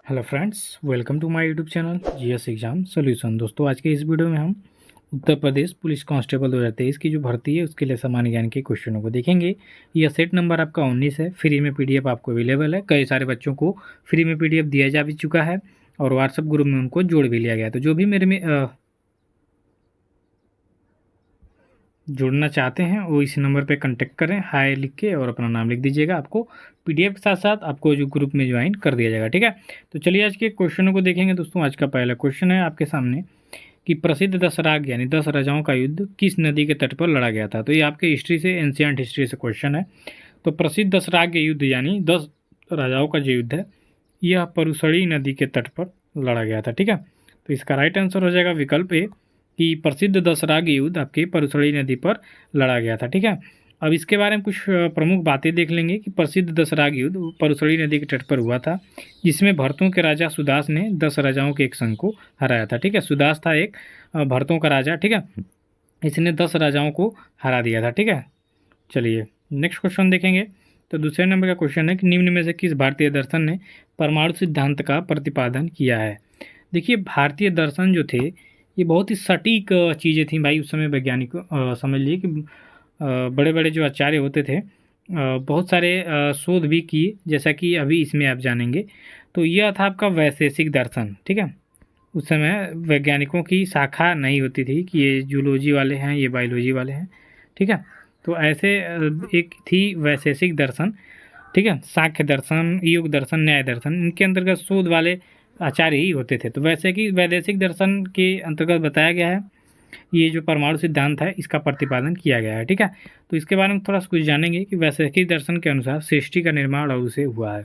Hello friends, welcome to my YouTube channel GS exam solution. दोस्तों, आज के इस वीडियो में हम उत्तर प्रदेश पुलिस कांस्टेबल 2023 की जो भर्ती है उसके लिए सामान्य ज्ञान के क्वेश्चनों को देखेंगे। यह सेट नंबर आपका 19 है। फ्री में पीडीएफ आपको अवेलेबल है। कई सारे बच्चों को फ्री में पीडीएफ दिया जा भी चुका है और व्हाट्सएप ग्रुप में उनको जोड़ भी लिया गया है। तो जो भी मेरे में जुड़ना चाहते हैं वो इस नंबर पे कांटेक्ट करें, हाय लिख के और अपना नाम लिख दीजिएगा। आपको पीडीएफ के साथ साथ आपको जो ग्रुप में ज्वाइन कर दिया जाएगा। ठीक है, तो चलिए आज के क्वेश्चनों को देखेंगे। दोस्तों, आज का पहला क्वेश्चन है आपके सामने कि प्रसिद्ध दशराग यानी 10 राजाओं का युद्ध किस नदी के तट पर लड़ा गया था। तो ये आपके हिस्ट्री से, एंशियंट हिस्ट्री से क्वेश्चन है। तो प्रसिद्ध दशराग युद्ध यानी 10 राजाओं का जो युद्ध है यह परुसड़ी नदी के तट पर लड़ा गया था। ठीक है, तो इसका राइट आंसर हो जाएगा विकल्प ए कि प्रसिद्ध दशराग युद्ध आपके परुसड़ी नदी पर लड़ा गया था। ठीक है, अब इसके बारे में कुछ प्रमुख बातें देख लेंगे कि प्रसिद्ध दशराग युद्ध परुसड़ी नदी के तट पर हुआ था, जिसमें भरतों के राजा सुदास ने 10 राजाओं के एक संघ को हराया था। ठीक है, सुदास था एक भरतों का राजा। ठीक है, इसने 10 राजाओं को हरा दिया था। ठीक है, चलिए नेक्स्ट क्वेश्चन देखेंगे। तो दूसरे नंबर का क्वेश्चन है कि निम्न में से किस भारतीय दर्शन ने परमाणु सिद्धांत का प्रतिपादन किया है। देखिए, भारतीय दर्शन जो थे ये बहुत ही सटीक चीज़ें थी भाई। उस समय वैज्ञानिक समझ लीजिए कि बड़े बड़े जो आचार्य होते थे बहुत सारे शोध भी किए, जैसा कि अभी इसमें आप जानेंगे। तो यह था आपका वैशेषिक दर्शन। ठीक है, उस समय वैज्ञानिकों की शाखा नहीं होती थी कि ये जूलॉजी वाले हैं, ये बायोलॉजी वाले हैं। ठीक है, तो ऐसे एक थी वैशेषिक दर्शन। ठीक है, सांख्य दर्शन, योग दर्शन, न्याय दर्शन, इनके अंतर्गत शोध वाले आचार्य ही होते थे। तो वैसे कि वैदेशिक दर्शन के अंतर्गत बताया गया है ये जो परमाणु सिद्धांत है इसका प्रतिपादन किया गया है। ठीक है, तो इसके बारे में थोड़ा सा कुछ जानेंगे कि वैशेषिक दर्शन के अनुसार सृष्टि का निर्माण अणु से हुआ है।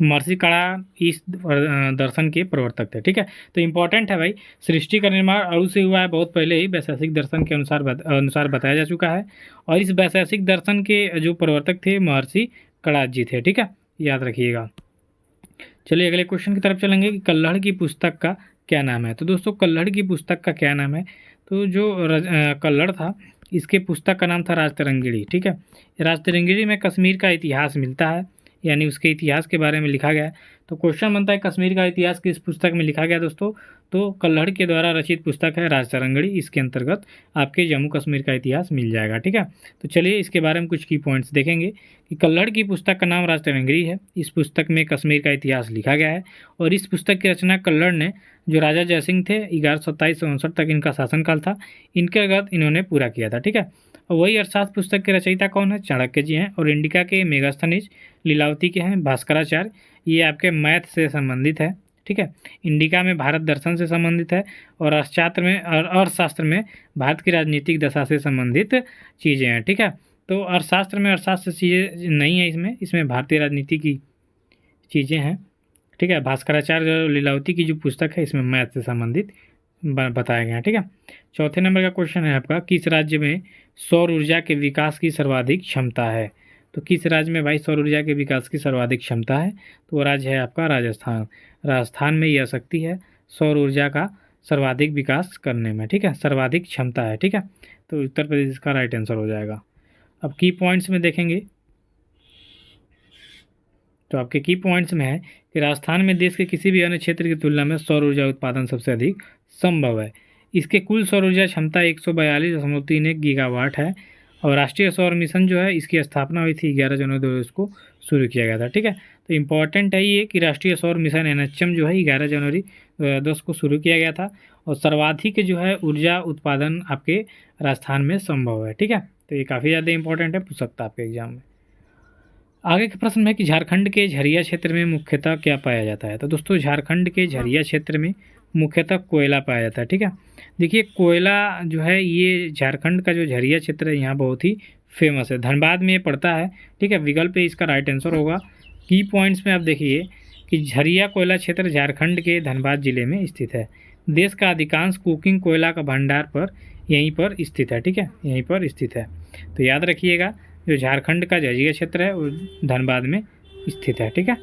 महर्षि कणा इस दर्शन के प्रवर्तक थे। ठीक है, तो इम्पोर्टेंट है भाई, सृष्टि का निर्माण अणु से हुआ है बहुत पहले ही वैशेषिक दर्शन के अनुसार बताया जा चुका है। और इस वैशेषिक दर्शन के जो प्रवर्तक थे महर्षि कणा जी थे। ठीक है, याद रखिएगा। चलिए अगले क्वेश्चन की तरफ चलेंगे कि कल्हड़ की पुस्तक का क्या नाम है। तो दोस्तों, कल्हड़ की पुस्तक का क्या नाम है। तो जो कल्हड़ था इसके पुस्तक का नाम था राजतरंगिणी। ठीक है, राजतरंगिणी में कश्मीर का इतिहास मिलता है, यानी उसके इतिहास के बारे में लिखा गया है। तो क्वेश्चन बनता है कश्मीर का इतिहास किस पुस्तक में लिखा गया दोस्तों। तो कल्हड़ के द्वारा रचित पुस्तक है राजतरंगिणी। इसके अंतर्गत आपके जम्मू कश्मीर का इतिहास मिल जाएगा। ठीक है, तो चलिए इसके बारे में कुछ की पॉइंट्स देखेंगे कि कल्हड़ की पुस्तक का नाम राजतरंगिणी है। इस पुस्तक में कश्मीर का इतिहास लिखा गया है और इस पुस्तक की रचना कल्हड़ ने, जो राजा जयसिंह थे, 1127 से 59 तक इनका शासनकाल था, इनके अंतर्गत इन्होंने पूरा किया था। ठीक है, और वही अर्थशास्त्र पुस्तक के रचयिता कौन है, चाणक्य जी हैं। और इंडिका के मेगास्थनीज लीलावती के हैं भास्कराचार्य। ये आपके मैथ से संबंधित है। ठीक है, इंडिका में भारत दर्शन से संबंधित है और अर्थशास्त्र में भारत की राजनीतिक दशा से संबंधित चीज़ें हैं। ठीक है, तो अर्थशास्त्र में अर्थशास्त्र चीज़ें नहीं है, इसमें भारतीय राजनीति की चीज़ें हैं। ठीक है, भास्कराचार्य लीलावती की जो पुस्तक है इसमें मैथ से संबंधित बताया गया है। ठीक है, चौथे नंबर का क्वेश्चन है आपका, किस राज्य में सौर ऊर्जा के विकास की सर्वाधिक क्षमता है। तो किस राज्य में भाई सौर ऊर्जा के विकास की सर्वाधिक क्षमता है। तो वो राज्य है आपका राजस्थान। राजस्थान में यह शक्ति है सौर ऊर्जा का सर्वाधिक विकास करने में। ठीक है, सर्वाधिक क्षमता है। ठीक है, तो उत्तर प्रदेश का राइट आंसर हो जाएगा। अब की पॉइंट्स में देखेंगे तो आपके की पॉइंट्स में है कि राजस्थान में देश के किसी भी अन्य क्षेत्र की तुलना में सौर ऊर्जा उत्पादन सबसे अधिक संभव है। इसके कुल सौर ऊर्जा क्षमता 142.31 गीगावाट है और राष्ट्रीय सौर मिशन जो है इसकी स्थापना हुई थी 11 जनवरी 2010 को शुरू किया गया था। ठीक है, तो इम्पॉर्टेंट है ये कि राष्ट्रीय सौर मिशन NHM जो है 11 जनवरी 2010 को शुरू किया गया था और सर्वाधिक जो है ऊर्जा उत्पादन आपके राजस्थान में संभव है। ठीक है, तो ये काफ़ी ज़्यादा इंपॉर्टेंट है, पूछ सकता है आपके एग्जाम में। आगे के प्रश्न है कि झारखंड के झरिया क्षेत्र में मुख्यतः क्या पाया जाता है। तो दोस्तों, झारखंड के झरिया क्षेत्र में मुख्यतः कोयला पाया जाता है। ठीक है, देखिए कोयला जो है ये झारखंड का जो झरिया क्षेत्र है यहाँ बहुत ही फेमस है। धनबाद में ये पड़ता है। ठीक है, विकल्प पे इसका राइट आंसर होगा। की पॉइंट्स में आप देखिए कि झरिया कोयला क्षेत्र झारखंड के धनबाद जिले में स्थित है। देश का अधिकांश कुकिंग कोयला का भंडार पर यहीं पर स्थित है। ठीक है, यहीं पर स्थित है, तो याद रखिएगा जो झारखंड का झरिया क्षेत्र है वो धनबाद में स्थित है। ठीक है,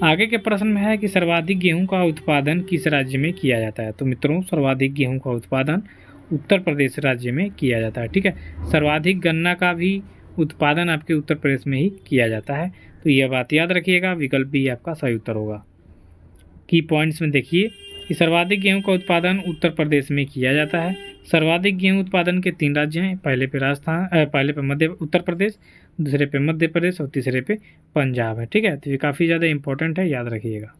आगे के प्रश्न में है कि सर्वाधिक गेहूं का उत्पादन किस राज्य में किया जाता है। तो मित्रों, सर्वाधिक गेहूं का उत्पादन उत्तर प्रदेश राज्य में किया जाता है। ठीक है, सर्वाधिक गन्ना का भी उत्पादन आपके उत्तर प्रदेश में ही किया जाता है। तो यह बात याद रखिएगा, विकल्प बी आपका सही उत्तर होगा। की पॉइंट्स में देखिए कि सर्वाधिक गेहूं का उत्पादन उत्तर प्रदेश में किया जाता है। सर्वाधिक गेहूं उत्पादन के 3 राज्य हैं, पहले पे पहले पे मध्य उत्तर प्रदेश, दूसरे पे मध्य प्रदेश और तीसरे पे पंजाब है। ठीक है, तो ये काफ़ी ज़्यादा इंपॉर्टेंट है, याद रखिएगा।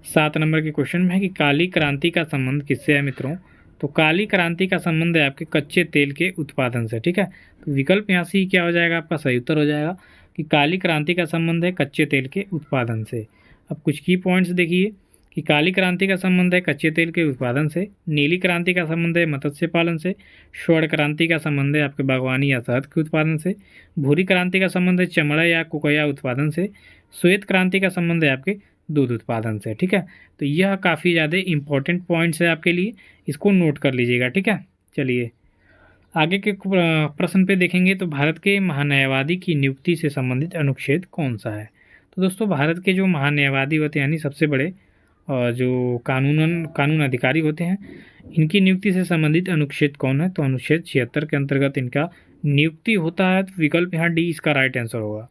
7 नंबर के क्वेश्चन में है कि काली क्रांति का संबंध किससे है मित्रों? तो काली क्रांति का संबंध है आपके कच्चे तेल के उत्पादन से। ठीक है, तो विकल्प यहाँ से क्या हो जाएगा, आपका सही उत्तर हो जाएगा कि काली क्रांति का संबंध है कच्चे तेल के उत्पादन से। अब कुछ की पॉइंट्स देखिए कि काली क्रांति का संबंध है कच्चे तेल के उत्पादन से, नीली क्रांति का संबंध है मत्स्य पालन से, स्वर्ण क्रांति का संबंध है आपके बागवानी या शहद के उत्पादन से, भूरी क्रांति का संबंध है चमड़ा या कोकोया उत्पादन से, श्वेत क्रांति का संबंध है आपके दूध उत्पादन से। ठीक है, तो यह काफ़ी ज़्यादा इंपॉर्टेंट पॉइंट्स है आपके लिए, इसको नोट कर लीजिएगा। ठीक है, चलिए आगे के प्रश्न पे देखेंगे। तो भारत के महान्यायवादी की नियुक्ति से संबंधित अनुच्छेद कौन सा है? तो दोस्तों भारत के जो महान्यायवादी होते हैं यानी सबसे बड़े जो कानून अधिकारी होते हैं, इनकी नियुक्ति से संबंधित अनुच्छेद कौन है? तो अनुच्छेद 76 के अंतर्गत इनका नियुक्ति होता है। तो विकल्प यहाँ डी इसका राइट आंसर होगा।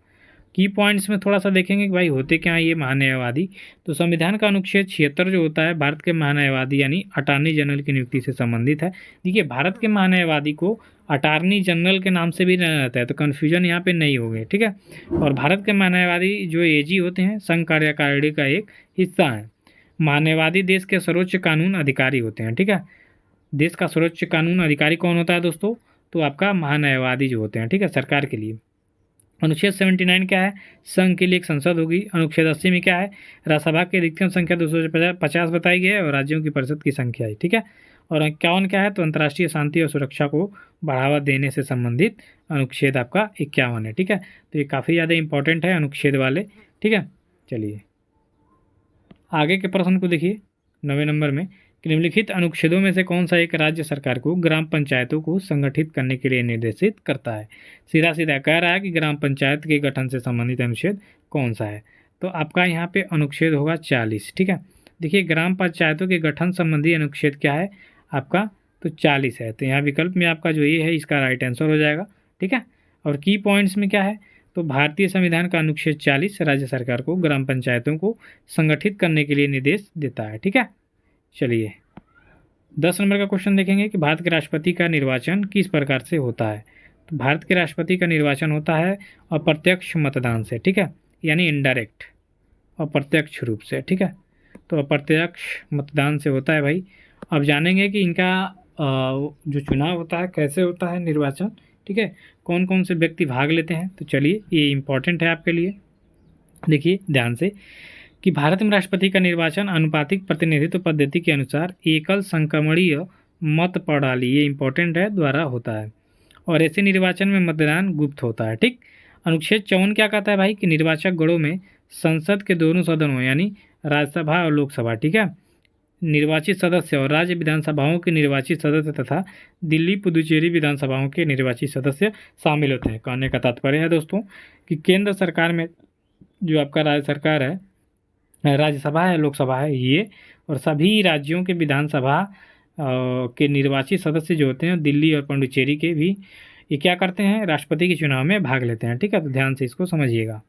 की पॉइंट्स में थोड़ा सा देखेंगे कि भाई होते क्या है ये महान्यायवादी। तो संविधान का अनुच्छेद 76 जो होता है भारत के महान्यायवादी यानी अटॉर्नी जनरल की नियुक्ति से संबंधित है। देखिए भारत के महान्यायवादी को अटॉर्नी जनरल के नाम से भी जाना जाता है, तो कन्फ्यूजन यहाँ पे नहीं होगी। ठीक है, और भारत के महान्यायवादी जो एजी होते हैं संघ कार्यकारिणी का एक हिस्सा है। महान्यायवादी देश के सर्वोच्च कानून अधिकारी होते हैं। ठीक है, देश का सर्वोच्च कानून अधिकारी कौन होता है दोस्तों? तो आपका महान्यायवादी जो होते हैं। ठीक है, सरकार के लिए। अनुच्छेद 79 क्या है? संघ के लिए एक संसद होगी। अनुच्छेद 80 में क्या है? राज्यसभा की अधिकतम संख्या 250 बताई गई है और राज्यों की परिषद की संख्या है। ठीक है, और 51 क्या है? तो अंतर्राष्ट्रीय शांति और सुरक्षा को बढ़ावा देने से संबंधित अनुच्छेद आपका 51 है। ठीक है, तो ये काफ़ी ज़्यादा इंपॉर्टेंट है अनुच्छेद वाले। ठीक है, चलिए आगे के प्रश्न को देखिए 9वें नंबर में कि निम्नलिखित अनुच्छेदों में से कौन सा एक राज्य सरकार को ग्राम पंचायतों को संगठित करने के लिए निर्देशित करता है? सीधा सीधा कह रहा है कि ग्राम पंचायत के गठन से संबंधित अनुच्छेद कौन सा है? तो आपका यहाँ पे अनुच्छेद होगा 40। ठीक है, देखिए ग्राम पंचायतों के गठन संबंधी अनुच्छेद क्या है आपका? तो 40 है। तो यहाँ विकल्प में आपका जो ये है इसका राइट आंसर हो जाएगा। ठीक है, और की पॉइंट्स में क्या है? तो भारतीय संविधान का अनुच्छेद 40 राज्य सरकार को ग्राम पंचायतों को संगठित करने के लिए निर्देश देता है। ठीक है, चलिए 10 नंबर का क्वेश्चन देखेंगे कि भारत के राष्ट्रपति का निर्वाचन किस प्रकार से होता है? तो भारत के राष्ट्रपति का निर्वाचन होता है अप्रत्यक्ष मतदान से। ठीक है, यानी इनडायरेक्ट, अप्रत्यक्ष रूप से। ठीक है, तो अप्रत्यक्ष मतदान से होता है भाई। अब जानेंगे कि इनका जो चुनाव होता है कैसे होता है निर्वाचन। ठीक है, कौन कौन से व्यक्ति भाग लेते हैं? तो चलिए ये इम्पोर्टेंट है आपके लिए, देखिए ध्यान से कि भारत में राष्ट्रपति का निर्वाचन अनुपातिक प्रतिनिधित्व पद्धति के अनुसार एकल संक्रमणीय मत प्रणाली, ये इंपॉर्टेंट है, द्वारा होता है और ऐसे निर्वाचन में मतदान गुप्त होता है। ठीक, अनुच्छेद 54 क्या कहता है भाई कि निर्वाचक गणों में संसद के दोनों सदनों यानी राज्यसभा और लोकसभा, ठीक है, निर्वाचित सदस्य और राज्य विधानसभाओं के निर्वाचित सदस्य तथा दिल्ली पुदुचेरी विधानसभाओं के निर्वाचित सदस्य शामिल होते हैं। कहने का तात्पर्य है दोस्तों कि केंद्र सरकार में जो आपका राज्य सरकार है, राज्यसभा है, लोकसभा है ये, और सभी राज्यों के विधानसभा के निर्वाचित सदस्य जो होते हैं दिल्ली और पुडुचेरी के भी, ये क्या करते हैं? राष्ट्रपति के चुनाव में भाग लेते हैं। ठीक है, तो ध्यान से इसको समझिएगा।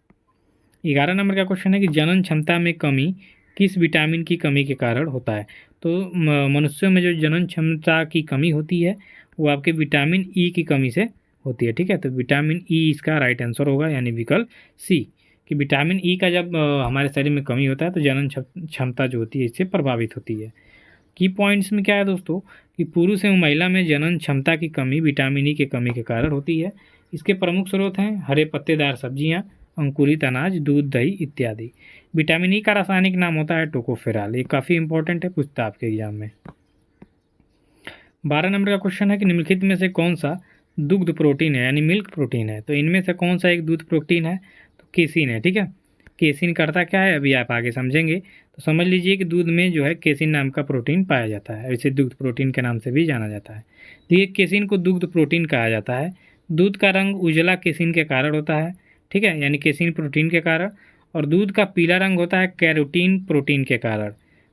11 नंबर का क्वेश्चन है कि जनन क्षमता में कमी किस विटामिन की कमी के कारण होता है? तो मनुष्यों में जो जनन क्षमता की कमी होती है वो आपके विटामिन ई की कमी से होती है। ठीक है, तो विटामिन ई इसका राइट आंसर होगा, यानी विकल्प सी कि विटामिन ई का जब हमारे शरीर में कमी होता है तो जनन क्षमता जो होती है इससे प्रभावित होती है। की पॉइंट्स में क्या है दोस्तों कि पुरुष एवं महिला में जनन क्षमता की कमी विटामिन ई के कमी के कारण होती है। इसके प्रमुख स्रोत हैं हरे पत्तेदार सब्जियां, अंकुरित अनाज, दूध, दही इत्यादि। विटामिन ई का रासायनिक नाम होता है टोकोफेराल। ये काफ़ी इंपॉर्टेंट है, पूछता आपके एग्जाम में। 12 नंबर का क्वेश्चन है कि निम्नलिखित में से कौन सा दुग्ध प्रोटीन है यानी मिल्क प्रोटीन है? तो इनमें से कौन सा एक दूध प्रोटीन है? तो केसिन है। ठीक है, केसिन करता क्या है अभी आप आगे समझेंगे। तो समझ लीजिए कि दूध में जो है केसिन नाम का प्रोटीन पाया जाता है, इसे दुग्ध प्रोटीन के नाम से भी जाना जाता है। देखिए केसिन को दुग्ध प्रोटीन कहा जाता है। दूध का रंग उजला केसिन के कारण होता है। ठीक है, यानी केसिन प्रोटीन के कारण, और दूध का पीला रंग होता है कैरोटीन प्रोटीन के कारण।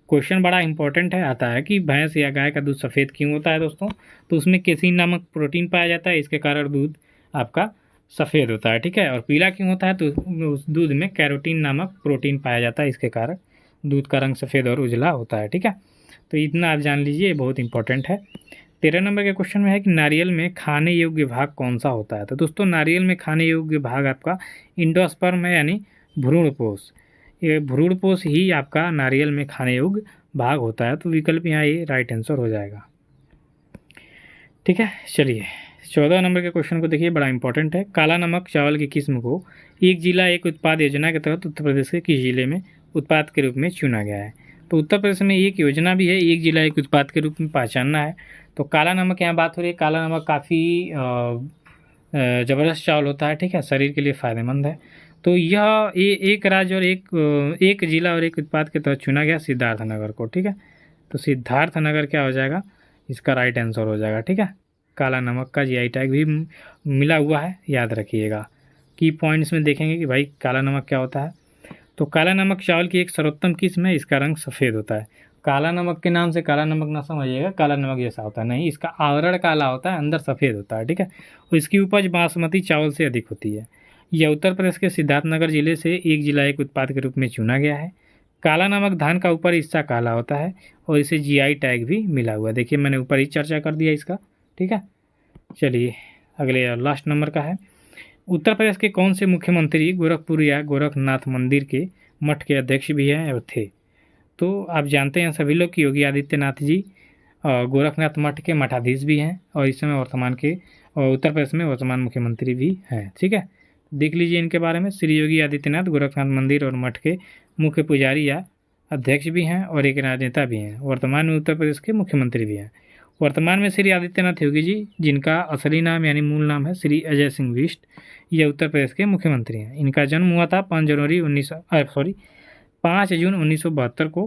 क्वेश्चन बड़ा इंपॉर्टेंट है, आता है कि भैंस या गाय का दूध सफ़ेद क्यों होता है दोस्तों? तो उसमें केसिन नामक प्रोटीन पाया जाता है, इसके कारण दूध आपका सफ़ेद होता है, ठीक है। और पीला क्यों होता है, तो उस दूध में कैरोटीन नामक प्रोटीन पाया जाता है, इसके कारण दूध का रंग सफ़ेद और उजला होता है, ठीक है। तो इतना आप जान लीजिए, ये बहुत इंपॉर्टेंट है। 13 नंबर के क्वेश्चन में है कि नारियल में खाने योग्य भाग कौन सा होता है। तो दोस्तों नारियल में खाने योग्य भाग आपका इंडोस्पर्म है, यानी भ्रूणपोष। ये भ्रूणपोष ही आपका नारियल में खाने योग्य भाग होता है। तो विकल्प यहाँ ये राइट आंसर हो जाएगा, ठीक है। चलिए 14 नंबर के क्वेश्चन को देखिए, बड़ा इंपॉर्टेंट है। काला नमक चावल की किस्म को एक जिला एक उत्पाद योजना के तहत उत्तर प्रदेश के किस जिले में उत्पाद के रूप में चुना गया है। तो उत्तर प्रदेश में एक योजना भी है, एक जिला एक उत्पाद के रूप में पहचानना है। तो काला नमक यहाँ बात हो रही है। काला नमक काफ़ी ज़बरदस्त चावल होता है, ठीक है, शरीर के लिए फ़ायदेमंद है। तो यह एक राज्य और एक जिला और एक उत्पाद के तहत चुना गया सिद्धार्थनगर को, ठीक है। तो सिद्धार्थनगर क्या हो जाएगा, इसका राइट आंसर हो जाएगा, ठीक है। काला नमक का जीआई टैग भी मिला हुआ है, याद रखिएगा। की पॉइंट्स में देखेंगे कि भाई काला नमक क्या होता है। तो काला नमक चावल की एक सर्वोत्तम किस्म है, इसका रंग सफ़ेद होता है। काला नमक के नाम से काला नमक ना समझिएगा काला नमक जैसा होता है, नहीं, इसका आवरण काला होता है, अंदर सफ़ेद होता है, ठीक है। और इसकी उपज बासमती चावल से अधिक होती है। यह उत्तर प्रदेश के सिद्धार्थनगर जिले से एक जिला एक उत्पाद के रूप में चुना गया है। काला नमक धान का ऊपर हिस्सा काला होता है और इसे जीआई टैग भी मिला हुआ है। देखिए मैंने ऊपर ही चर्चा कर दिया इसका, ठीक है। चलिए अगले लास्ट नंबर का है। उत्तर प्रदेश के कौन से मुख्यमंत्री गोरखपुर या गोरखनाथ मंदिर के मठ के अध्यक्ष भी हैं और थे। तो आप जानते हैं सभी लोग कि योगी आदित्यनाथ जी गोरखनाथ मठ के मठाधीश भी हैं और इस समय वर्तमान के उत्तर प्रदेश में वर्तमान मुख्यमंत्री भी हैं, ठीक है। देख लीजिए इनके बारे में। श्री योगी आदित्यनाथ गोरखनाथ मंदिर और मठ के मुख्य पुजारी या अध्यक्ष भी हैं और एक राजनेता भी हैं। वर्तमान में उत्तर प्रदेश के मुख्यमंत्री भी हैं। वर्तमान में श्री आदित्यनाथ योगी जी, जिनका असली नाम यानी मूल नाम है श्री अजय सिंह बिष्ट, ये उत्तर प्रदेश के मुख्यमंत्री हैं। इनका जन्म हुआ था 5 जून 1972 को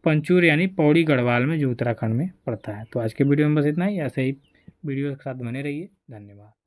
पंचूर यानी पौड़ी गढ़वाल में, जो उत्तराखंड में पड़ता है। तो आज के वीडियो में बस इतना ही। ऐसे ही वीडियो के साथ बने रहिए। धन्यवाद।